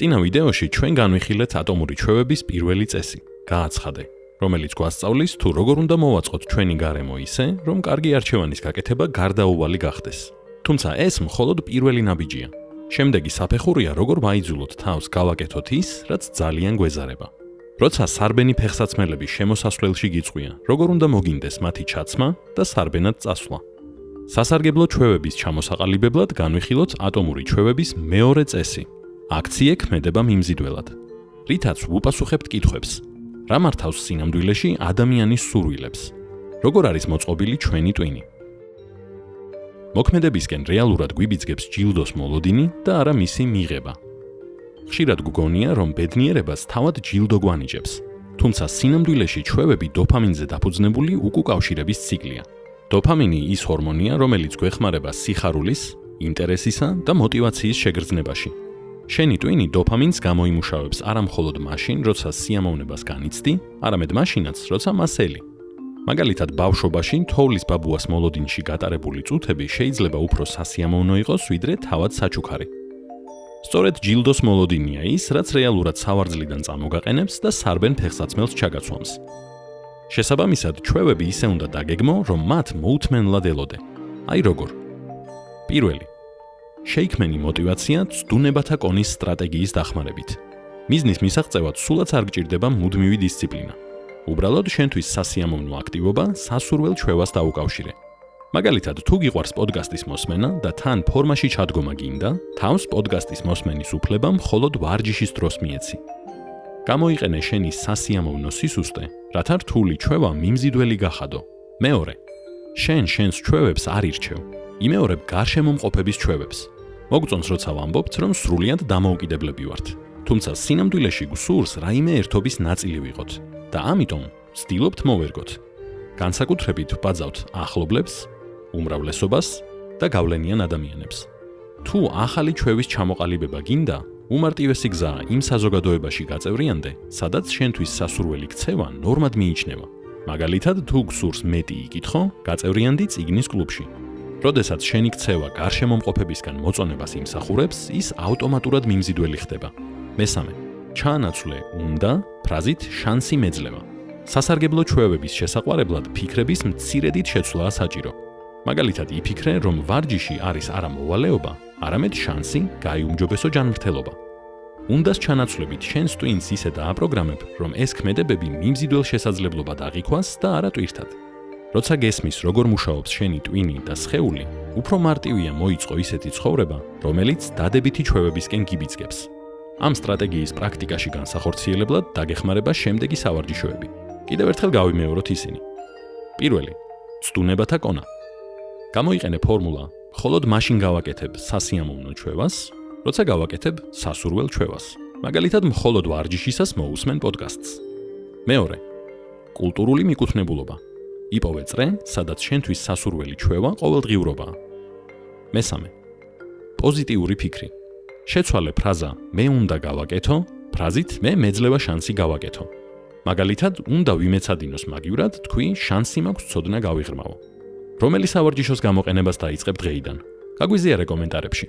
წინა ვიდეოში ჩვენ განვიხილეთ ატომური ჩვევების პირველი წესი, გააცხადე, რომელიც გვასწავლის თუ როგორ უნდა მოვაწყოთ ჩვენი გარემო ისე, რომ კარგი არჩევანის გაკეთება გარდაუვალი გახდეს. თუმცა ეს მხოლოდ პირველი ნაბიჯია. შემდეგი საფეხურია, როგორ ვაიძულოთ თავს გავაკეთოთ ის, რაც ძალიან გვეზარება. როცა სარბენი ფეხსაცმელების შემოსასვლელში გიწყვია, როგორ უნდა მოგინდეს მათი ჩაცმა და სარბენად წასვლა. სასარგებლო ჩვევების ჩამოსაყალიბებლად განვიხილოთ ატომური ჩვევების მეორე წესი. აქციე ქმედება მიმზიდველად. რითაც ვუპასუხებთ კითხვებს. რა მართავს სინამდვილეში ადამიანის სურვილებს? როგორ არის მოწყობილი ჩვენი ტვინი? მოქმედებისკენ რეალურად გვიბიძგებს ჯილდოს მოლოდინი და არა მისი მიღება. ხშირად გგონია, რომ ბედნიერებას თავად ჯილდო გვანიჭებს, თუმცა სინამდვილეში ჩვევები დოფამინზე დაფუძნებული უკუკავშირების ციკლია. დოფამინი ის ჰორმონია, რომელიც გვეხმარება სიხარულის, ინტერესისა და მოტივაციის შეგრძნებაში. შენი ტვინი დოფამინს გამოიმუშავებს არა მხოლოდ მაშინ, როცა სიამოვნებას განიცდი, არამედ მაშინაც, როცა მას ელი. მაგალითად, ბავშვობაში თოვლის ბაბუას მოლოდინში გატარებული წუთები შეიძლება უფრო სასიამოვნო იყოს, ვიდრე თავად საჩუქარი. სწორედ ჯილდოს მოლოდინია ის, რაც რეალურად სავარძლიდან წამოგაყენებს და სარბენ ფეხსაცმელს ჩაგაცვამს. შესაბამისად, ჩვევები ისე უნდა დაგეგმო, რომ მათ მოუთმენლად ელოდე. აი როგორ. პირველი. შეიქმენი მოტივაცია ცდუნებათა კონის სტრატეგიის დახმარებით. მიზნის მისაღწევად სულაც არ გჭირდება მუდმივი დისციპლინა. უბრალოდ შენთვის სასიამოვნო აქტივობა სასურველ ჩვევას დაუკავშირე. მაგალითად, თუ გიყვარს პოდკასტის მოსმენა და თან ფორმაში ჩადგომა გინდა, თავს პოდკასტის მოსმენის უფლება მხოლოდ ვარჯიშის დროს მიეცი. გამოიყენე შენი სასიამოვნო სისუსტე, რათა რთული ჩვევა მიმზიდველი გახადო. მეორე. შენს ჩვევებს არ ირჩევ. იმეორებ გარშემომყოფების ჩვევებს. მოგწონს, როცა ვამბობთ, რომ სრულიად დამოუკიდებლები ვართ. თუმცა სინამდვილეში გსურს რაიმე ერთობის ნაწილი ვიყოთ და ამიტომ ვცდილობთ მოვერგოთ. განსაკუთრებით ვბაძავთ ახლობლებს, უმრავლესობას და გავლენიან ადამიანებს. თუ ახალი ჩვევის ჩამოყალიბება გინდა, უმარტივესი გზაა იმ საზოგადოებაში გაწევრიანდე, სადაც შენთვის სასურველი ქცევა ნორმად მიიჩნევა. მაგალითად, თუ გსურს მეტი იკითხო, გაწევრიანდი წიგნის კლუბში. როდესაც შენი ქცევა გარშემომყოფებისგან მოწონებას იმსახურებს, ის ავტომატურად მიმზიდველი ხდება. მესამე. ჩაანაცვლე უნდა ფრაზით შანსი მეძლევა. სასარგებლო ჩვევების შესაყვარებლად ფიქრების მცირედით შეცვლაა საჭირო. მაგალითად, იფიქრე, რომ ვარჯიში არის არა მოვალეობა, არამედ შანსი გაიუმჯობესო ჯანმრთელობა. უნდას ჩანაცვლებით შენს ტვინს ისე დააპროგრამებ, რომ ეს ქმედებები მიმზიდველ შესაძლებლობად აღიქვას და არა ტვირთად. როცა გესმის, როგორ მუშაობს შენი ტვინი და სხეული, უფრო მარტივია მოიწყო ისეთი ცხოვრება, რომელიც დადებითი ჩვევებისკენ გიბიძგებს. ამ სტრატეგიის პრაქტიკაში განსახორციელებლად დაგეხმარება შემდეგი სავარჯიშოები. კიდევ ერთხელ გავიმეოროთ ისინი. პირველი. ცდუნებათა კონა. გამოიყენე ფორმულა, მხოლოდ მაშინ გავაკეთებ სასიამოვნო ჩვევას, როცა გავაკეთებ სასურველ ჩვევას. მაგალითად, მხოლოდ ვარჯიშისას მოусმენ პოდკასტს. მეორე. კულტურული მიკუთვნებულობა. იპოვე წრე, სადაც შენთვის სასურველი ჩვევა ყოველდღიურობაა. მესამე. პოზიტიური ფიქრი. შეცვალე ფრაზა მე უნდა გავაკეთო, ფრაზით მე მეძლევა შანსი გავაკეთო. მაგალითად, უნდა ვიმეცადინოს მაგივრად, თქვი შანსი მაქვს ცოდნა გავიღრმავო. რომელი სავარჯიშოს გამოყენებას დაიწყებ დღეიდან? გაგვიზიარე კომენტარებში.